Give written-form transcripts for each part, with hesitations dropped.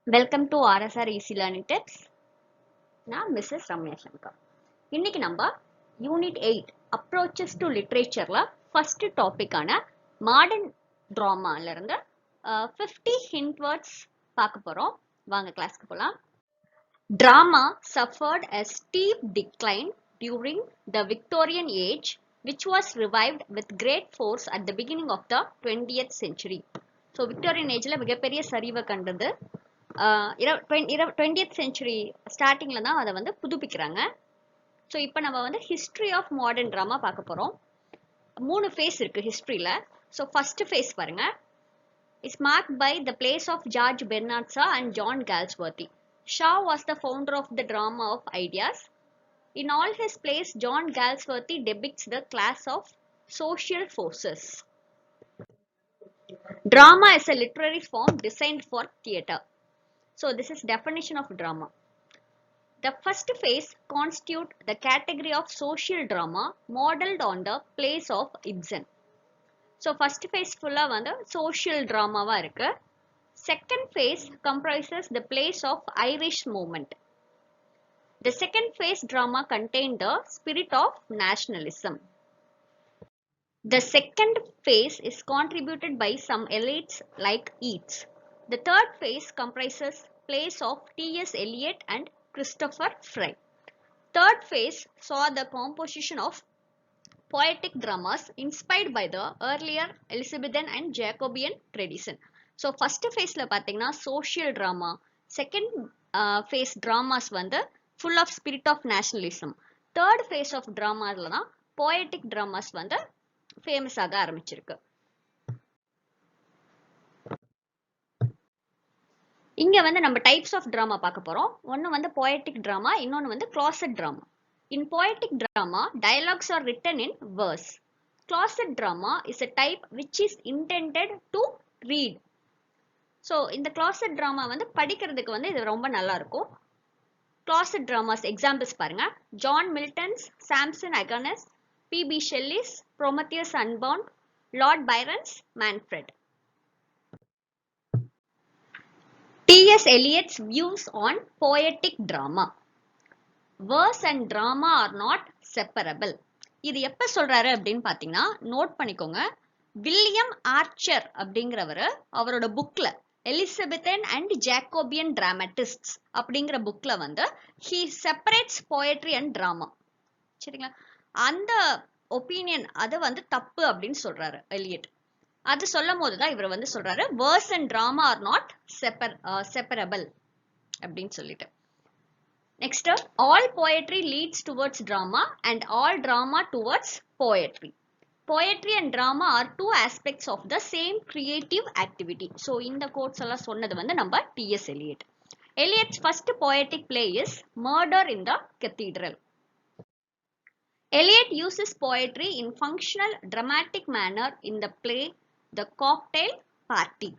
Welcome to RSR easy learning tips. நான் Mrs Ramya Shankar. இன்னைக்கு நம்ம யூனிட் 8 அப்ரோச்சஸ் டு லிட்ரேச்சர்ல ஃபர்ஸ்ட் டாபிக்கான மாடர்ன் டிராமால இருந்து 50 ஹிண்ட் வேர்ட்ஸ் பார்க்க போறோம். வாங்க கிளாஸ்க்கு போலாம். Drama suffered a steep decline during the Victorian age, which was revived with great force at the beginning of the 20th century. So Victorian ஏஜ்ல மிகப்பெரிய சரிவை கண்டது 20th சென்ச்சுரி ஸ்டார்டிங்ல தான் அதை வந்து புதுப்பிக்கிறாங்க. ஸோ இப்போ நம்ம வந்து ஹிஸ்ட்ரி ஆஃப் மாடர்ன் ட்ராமா பார்க்க போறோம். 3 ஃபேஸ் இருக்கு ஹிஸ்ட்ரியில. ஸோ ஃபர்ஸ்ட் ஃபேஸ் பாருங்க, is marked by the plays of George Bernard Shaw and John Galsworthy. Shaw was the founder of the drama of ideas. In all his plays, John Galsworthy depicts the class of social forces. Drama is a literary form designed for theatre. So this is definition of drama. The first phase constitute the category of social drama modeled on the plays of Ibsen. So first phase fulla வந்து social drama வா இருக்கு. Second phase comprises the plays of Irish movement. The second phase drama contained the spirit of nationalism. The second phase is contributed by some elites like Yeats. The third phase comprises plays of T.S. Eliot and Christopher Fry. Third phase saw the composition of poetic dramas inspired by the earlier Elizabethan and Jacobean tradition. So first phase la பாத்தீங்கன்னா social drama, second phase dramas வந்து full of spirit of nationalism, third phase of dramas ல தான் poetic dramas வந்து famous ஆக ஆரம்பிச்சிருக்கு. இங்க வந்து நம்ம டைப்ஸ் ஆஃப் drama பார்க்க போறோம். ஒன்னு வந்து poetic drama, இன்னொன்னு வந்து closet drama. In poetic drama, dialogues are written in verse. Closet drama is a type which is intended to read. So இந்த closet drama வந்து படிக்கிறதுக்கு வந்து இது ரொம்ப நல்லா இருக்கும். closet dramas எக்ஸாம்பிள்ஸ் பாருங்க, John Milton's Samson Agonistes, P.B. Shelley's Prometheus Unbound, Lord Byron's Manfred. T.S. Eliot's views on poetic drama. Verse and drama are not separable. இது எப்ப சொல்றாரு அப்படின்னு பாத்தீங்கன்னா நோட் பண்ணிக்கோங்க. வில்லியம் ஆர்ச்சர் அப்படிங்கிறவரு அவரோட புக்ல எலிசபெத்தன் அண்ட் ஜாக்கோபியன் டிராமட்டிஸ்ட்ஸ் அப்படிங்கிற புக்ல வந்து he separates poetry and drama. சரிங்களா, அந்த ஒப்பீனியன் அது வந்து தப்பு அப்படின்னு சொல்றாரு எலியட். அது சொல்லும் போதுதான் இவர் வந்து சொல்றாரு verse and drama are not separable அப்படின்னு சொல்லிட்டு. Next, all poetry leads towards drama and all drama towards poetry. Poetry and drama are two aspects of the same creative activity. So இந்த quotes எல்லாம் சொன்னது வந்து நம்ம T.S. Eliot. Eliot's first poetic play is Murder in the Cathedral. Eliot uses poetry in functional dramatic manner in the play The Cocktail Party.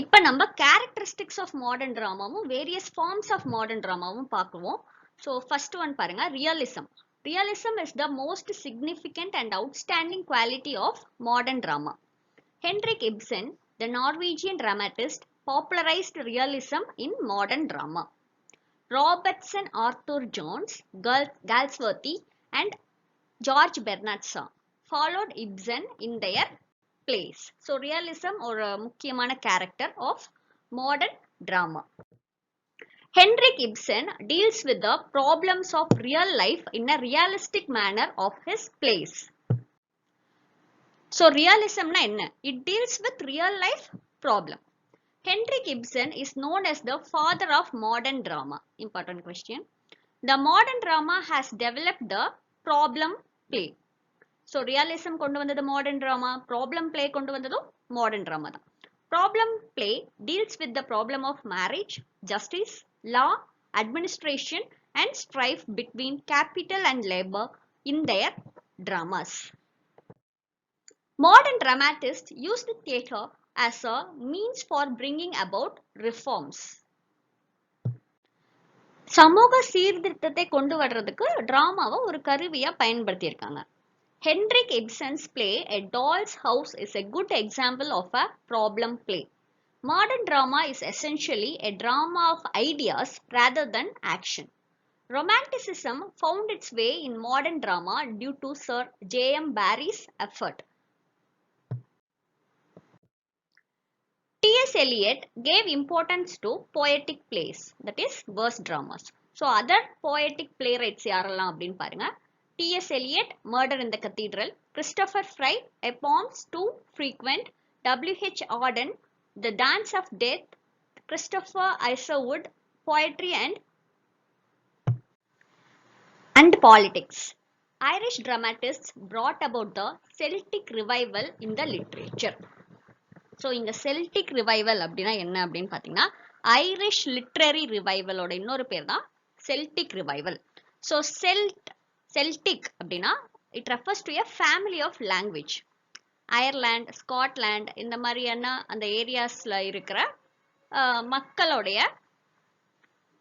இப்போ நம்ம characteristics of modern dramaவும் various forms of modern dramaவும் பார்க்குவோம். So first one பாருங்க, realism. Realism is the most significant and outstanding quality of modern drama. Henrik Ibsen, the Norwegian dramatist, popularized realism in modern drama. Robertson Arthur Jones, Galsworthy and George Bernard Shaw followed Ibsen in their plays. So realism ஒரு முக்கியமான character of modern drama. Henrik Ibsen deals with the problems of real life in a realistic manner of his plays. So realism na enna? It deals with real life problem. Henrik Ibsen is known as the father of modern drama. Important question. The modern drama has developed the problem play. So realism kondu vandadu modern drama, problem play kondu vandadu modern drama da. Problem play deals with the problem of marriage, justice, law, administration and strife between capital and labor in their dramas. Modern dramatists use the theatre as a means for bringing about reforms. சமூக சீர்திருத்தத்தை கொண்டு வர்றதுக்கு டிராமாவை ஒரு கருவியா பயன்படுத்தி இருக்காங்க. Henrik Ibsen's play A Doll's House is a good example of a problem play. Modern drama is essentially a drama of ideas rather than action. Romanticism found its way in modern drama due to Sir J.M. Barrie's effort. T.S. Eliot gave importance to poetic plays, that is verse dramas. So other poetic playwrights யாரெல்லாம் அப்படின்னு பாருங்க. T.S. Eliot, Murder in the Cathedral, Christopher Fry, A Poems Too Frequent, W.H. Auden, The Dance of Death, Christopher Isherwood, Poetry and Politics. Irish dramatists brought about the Celtic revival in the literature. So இங்கே Celtic revival அப்படின்னா என்ன அப்படின்னு பார்த்தீங்கன்னா Irish literary ரிவைவலோட இன்னொரு பேர் தான் Celtic revival. So Celtic அப்படின்னா it refers to a family of language. Ireland, Scotland இந்த மாதிரியான அந்த ஏரியாஸில் இருக்கிற மக்களுடைய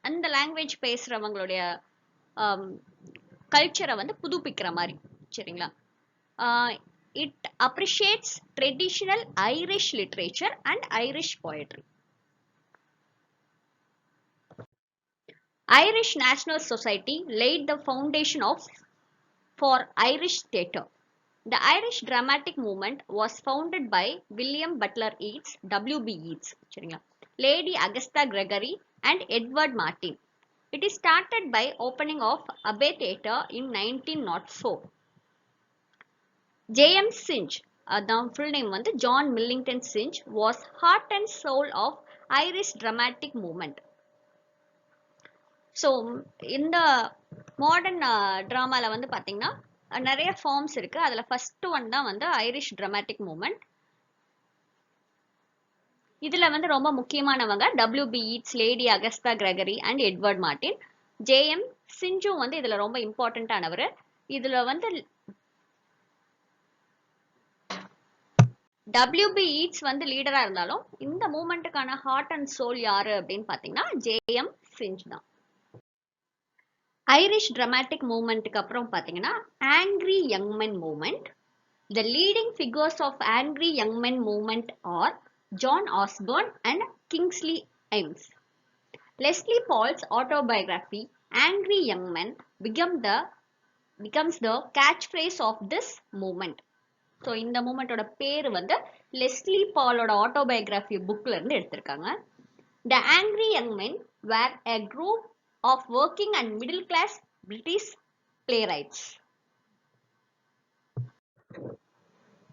அந்த லாங்குவேஜ் பேசுகிறவங்களுடைய கல்ச்சரை வந்து புதுப்பிக்கிற மாதிரி. சரிங்களா? It appreciates traditional Irish literature and Irish poetry. Irish National Society laid the foundation for Irish theatre. The Irish dramatic movement was founded by William Butler Yeats, W.B. Yeats, Lady Augusta Gregory and Edward Martyn. It is started by opening of Abbey Theatre in 1904. J.M. Synge, full name வந்து John Millington Synge, was heart and soul of Irish dramatic movement. So இந்த modern ட்ராமால வந்து பாத்தீங்கன்னா நிறைய forms இருக்கு. அதுல first one தான் வந்து Irish dramatic movement. இதுல வந்து ரொம்ப முக்கியமானவங்க W.B. Yeats, Lady Augusta Gregory and Edward Martin. J.M. Synge வந்து இதுல ரொம்ப இம்பார்ட்டன்டானவர். இதுல வந்து W.B. Yeats வந்து லீடரா இருந்தாலும் இந்த மூமெண்ட்டுக்கான ஹார்ட் அண்ட் சோல் யாரு அப்படின்னு பாத்தீங்கன்னா J.M. Synge தான். ஐரிஷ் dramatic மூமெண்ட்டுக்கு அப்புறம் பாத்தீங்கன்னா angry young men movement. The leading figures of angry young men movement are John Osborne and Kingsley Amis. Leslie Paul's autobiography Angry Young Men becomes the catchphrase of this movement. So இந்த மூமெண்டோட பேர் வந்து Leslie பாலோட autobiography புக்ல இருந்து எடுத்திருக்காங்க. The angry young men were a group of working and middle class British playwrights.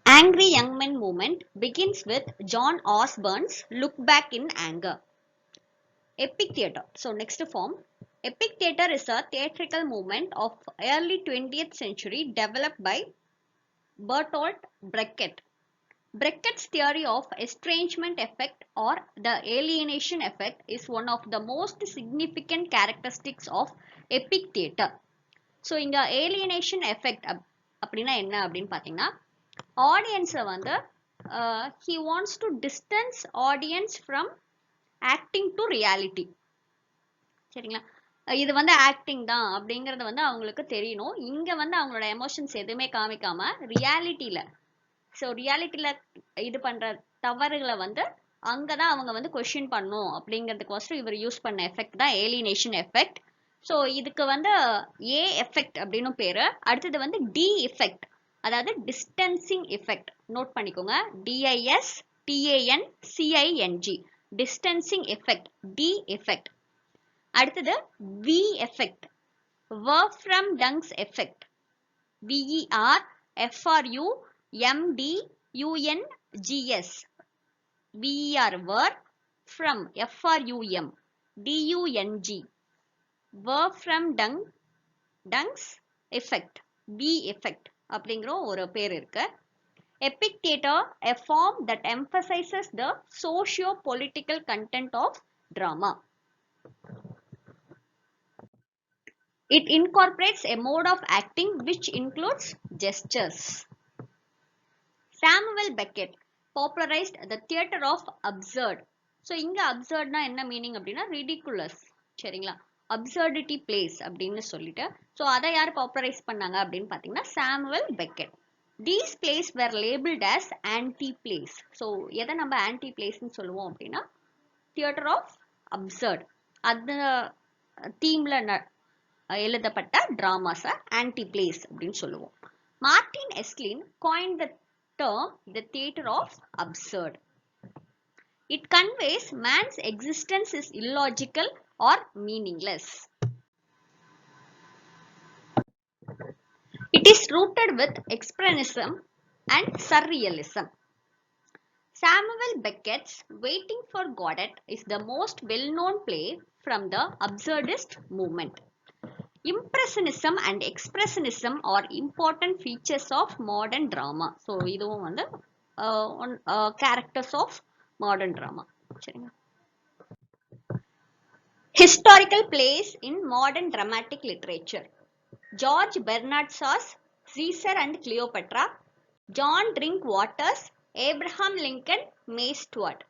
Angry Young Men movement begins with John Osborne's Look Back in Anger. Epic theatre. So next form. Epic theatre is a theatrical movement of early 20th century developed by Bertolt Brecht. Brecht's theory of estrangement effect or the alienation effect is one of the most significant characteristics of epic theatre. So இங்க alienation effect அப்படின்னா என்ன அப்படின்னு பார்த்தீங்கன்னா ஆடியன்ஸை வந்து he wants to distance audience from acting to reality. சரிங்களா? இது வந்து ஆக்டிங் தான் அப்படிங்கறது வந்து அவங்களுக்கு தெரியணும். இங்க வந்து அவங்களோட எமோஷன்ஸ் எதுவுமே காமிக்காம ரியாலிட்டியில இது பண்ற தவறுகளை வந்து அங்கதான் அவங்க வந்து கொஸ்டின் பண்ணும் அப்படிங்கிறதுக்கோசரம் இவர் யூஸ் பண்ண எஃபெக்ட் தான் ஏலினேஷன் எஃபெக்ட். ஸோ இதுக்கு வந்து ஏ எஃபெக்ட் அப்படின்னு பேரு. அடுத்தது வந்து டி எஃபெக்ட், அதாவது டிஸ்டன்சிங் எஃபெக்ட். நோட் பண்ணிக்கோங்க, DISTANCING, distancing effect, D effect. அடுத்தது V effect, Verfremdungs effect, VERFRUMDUNGS, VER ver from FRUM DUNG, Verfremdungs effect, V effect அப்படிங்கிற ஒரு பேர் இருக்கு. Epic theatre, a form that emphasizes the socio-political content of drama. It incorporates a mode of acting which includes gestures. Samuel Beckett popularized the theatre of absurd. So இங்க absurdனா என்ன meaning அப்படின்னா ridiculous. சரிங்களா? absurdity plays அப்படின்னு சொல்லிட்டு, so அதை யார் popularise பண்ணாங்க அப்படின்னு பார்த்தீங்கன்னா Samuel Beckett. These plays were labeled as anti-plays. So எதை நம்ம anti-plays ன்னு சொல்லுவோம் அப்படின்னா theater of absurd. அந்த தீம்ல எழுதப்பட்ட டிராமாஸை anti-plays அப்படின்னு சொல்லுவோம். Martin Esslin coined the term the theater of absurd. It conveys man's existence is illogical or meaningless. It is rooted with expressionism and surrealism. Samuel Beckett's Waiting for Godot is the most well-known play from the absurdist movement. Impressionism and expressionism are important features of modern drama. So, இதுவும் வந்து characters of modern drama. சரிங்க. Historical plays in modern dramatic literature. George Bernard Shaw's Caesar and Cleopatra, John Drinkwater's Abraham Lincoln, May Stuart.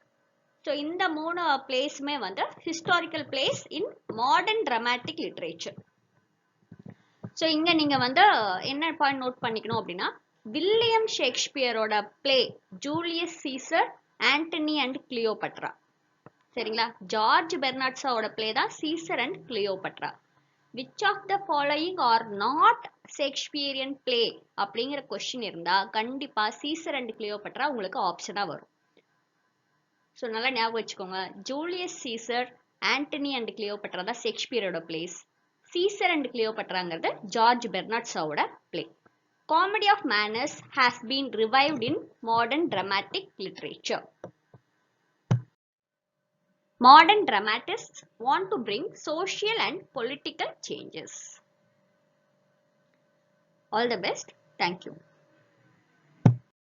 So, இந்த மூணு பிளேஸ்மே வந்து historical plays in modern dramatic literature. So இங்கே நீங்கள் வந்து என்ன பாயிண்ட் நோட் பண்ணிக்கணும் அப்படின்னா வில்லியம் ஷேக்ஸ்பியரோட play Julius Caesar Antony and Cleopatra சரிங்களா ஜார்ஜ் பெர்னாட்ஸாவோட பிளே தான் Caesar and Cleopatra which of the following are not Shakespearean play அப்படிங்கிற கொஸ்டின் இருந்தால் கண்டிப்பாக சீசர் அண்ட் கிளியோபட்ரா உங்களுக்கு ஆப்ஷனாக வரும் ஸோ நல்லா ஞாபகம் வச்சுக்கோங்க Julius Caesar Antony and Cleopatra தான் ஷேக்ஸ்பியரோட பிளேஸ் Caesar and Cleopatraங்கிறது ஜார்ஜ் பெர்னாட்ஸாவோட play. Comedy of Manners has been revived in modern dramatic literature. Modern dramatists want to bring social and political changes. All the best. Thank you.